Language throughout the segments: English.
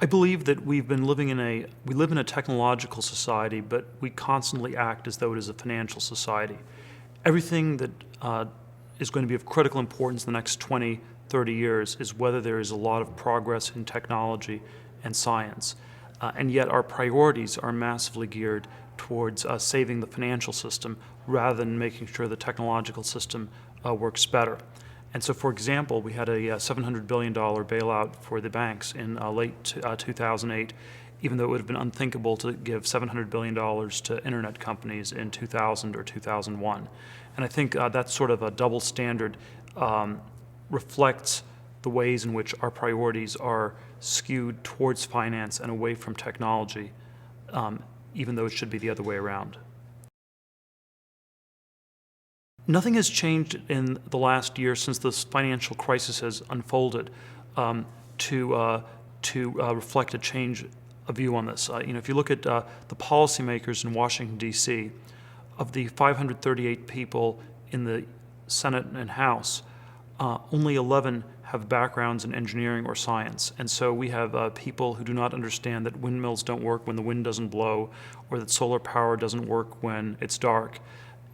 I believe that we live in a technological society, but we constantly act as though it is a financial society. Everything that is going to be of critical importance in the next 20, 30 years is whether there is a lot of progress in technology and science. And yet our priorities are massively geared towards saving the financial system rather than making sure the technological system works better. And so, for example, we had a $700 billion bailout for the banks in late 2008, even though it would have been unthinkable to give $700 billion to internet companies in 2000 or 2001. And I think that sort of a double standard reflects the ways in which our priorities are skewed towards finance and away from technology, even though it should be the other way around. Nothing has changed in the last year since this financial crisis has unfolded to reflect a change of view on this. If you look at the policymakers in Washington, D.C., of the 538 people in the Senate and House, only 11 have backgrounds in engineering or science. And so we have people who do not understand that windmills don't work when the wind doesn't blow, or that solar power doesn't work when it's dark.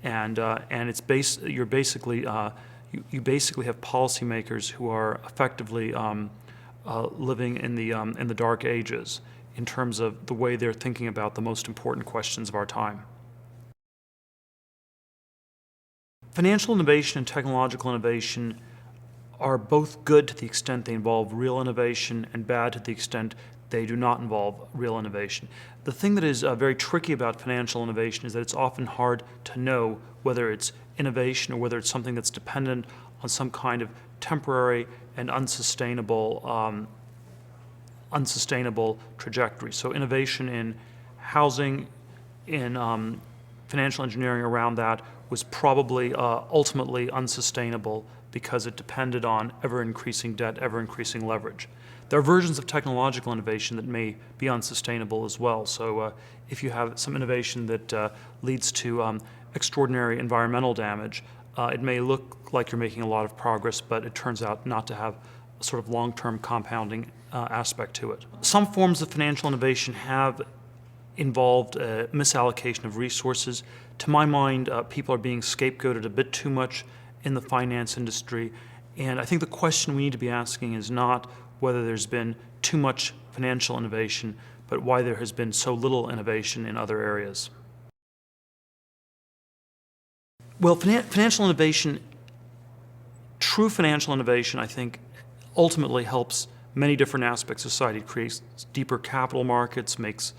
And you basically have policymakers who are effectively living in the dark ages in terms of the way they're thinking about the most important questions of our time. Financial innovation and technological innovation are both good to the extent they involve real innovation and bad to the extent they do not involve real innovation. The thing that is very tricky about financial innovation is that it's often hard to know whether it's innovation or whether it's something that's dependent on some kind of temporary and unsustainable trajectory. So innovation in housing, in financial engineering around that was probably ultimately unsustainable because it depended on ever-increasing debt, ever-increasing leverage. There are versions of technological innovation that may be unsustainable as well. So if you have some innovation that leads to extraordinary environmental damage, it may look like you're making a lot of progress, but it turns out not to have a sort of long-term compounding aspect to it. Some forms of financial innovation have involved misallocation of resources. To my mind, people are being scapegoated a bit too much in the finance industry. And I think the question we need to be asking is not whether there's been too much financial innovation, but why there has been so little innovation in other areas. Well, financial innovation, true financial innovation, I think, ultimately helps many different aspects of society. It creates deeper capital markets, makes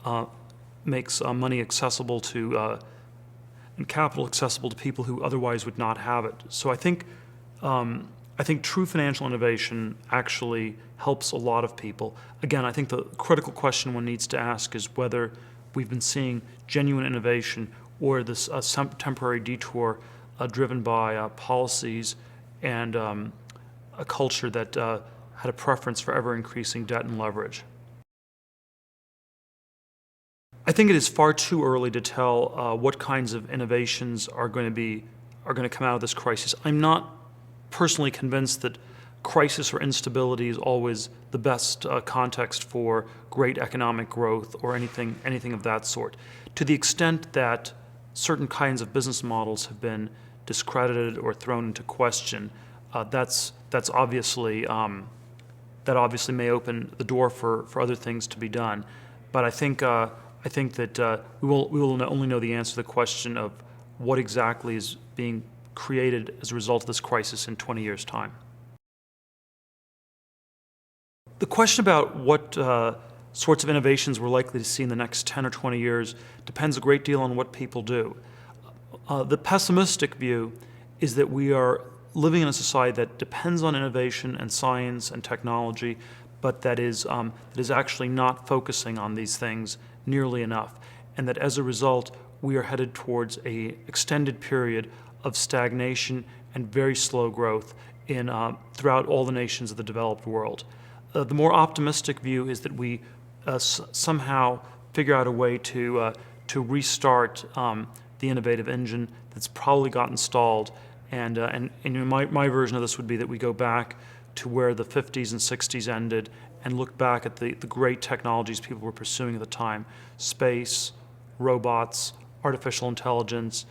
money accessible to and capital accessible to people who otherwise would not have it. So I think true financial innovation actually helps a lot of people. Again, I think the critical question one needs to ask is whether we've been seeing genuine innovation or this some temporary detour driven by policies and a culture that had a preference for ever-increasing debt and leverage. I think it is far too early to tell what kinds of innovations are going to come out of this crisis. I'm not personally convinced that crisis or instability is always the best context for great economic growth or anything of that sort. To the extent that certain kinds of business models have been discredited or thrown into question, that obviously may open the door for other things to be done. But I think that we will only know the answer to the question of what exactly is being created as a result of this crisis in 20 years' time. The question about what sorts of innovations we're likely to see in the next 10 or 20 years depends a great deal on what people do. The pessimistic view is that we are living in a society that depends on innovation and science and technology, but that is actually not focusing on these things nearly enough, and that as a result we are headed towards an extended period of stagnation and very slow growth throughout all the nations of the developed world. The more optimistic view is that we somehow figure out a way to restart the innovative engine that's probably gotten stalled, and my version of this would be that we go back to where the 50s and 60s ended, and look back at the great technologies people were pursuing at the time: space, robots, artificial intelligence,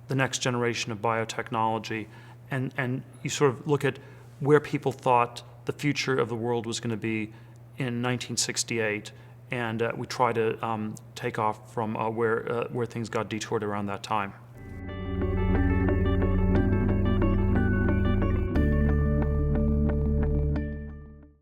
the next generation of biotechnology, and you sort of look at where people thought the future of the world was going to be in 1968, and we try to take off from where things got detoured around that time.